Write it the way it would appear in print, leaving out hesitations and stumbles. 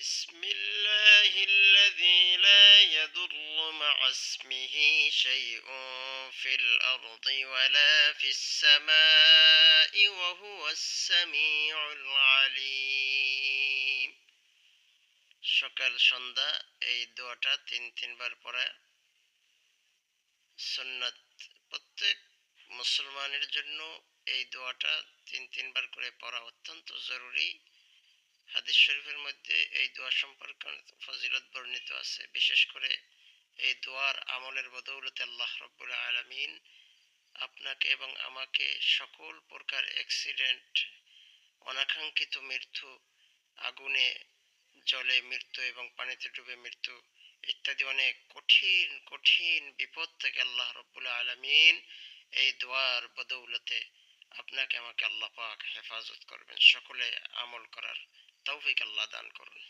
بسم الله الذي لا يضر مع اسمه شيء في الأرض ولا في السماء وهو السميع العليم। সকাল সন্ধ্যা এই দোয়াটা তিনবার পড়া সুন্নাত। প্রত্যেক মুসলমানের জন্য এই দোয়াটা তিনবার করে পড়া অত্যন্ত জরুরি। হাদিস শরীফের মধ্যে এই দোয়া সম্পর্কে ফজিলত বর্ণিত আছে। বিশেষ করে এই দোয়ার আমলের বদৌলতে আল্লাহ রাব্বুল আলামিন আপনাকে এবং আমাকে সকল প্রকার অ্যাক্সিডেন্ট, অনাকাঙ্ক্ষিত মৃত্যু, আগুনে জলে মৃত্যু এবং পানিতে ডুবে মৃত্যু ইত্যাদি অনেক কঠিন কঠিন বিপদ থেকে আল্লাহ রাব্বুল আলামিন এই দোয়ার বদৌলতে আপনাকে আমাকে আল্লাহ পাক হেফাজত করবেন। সকলে আমল করার তৌফিক আল্লাহ দান করুন।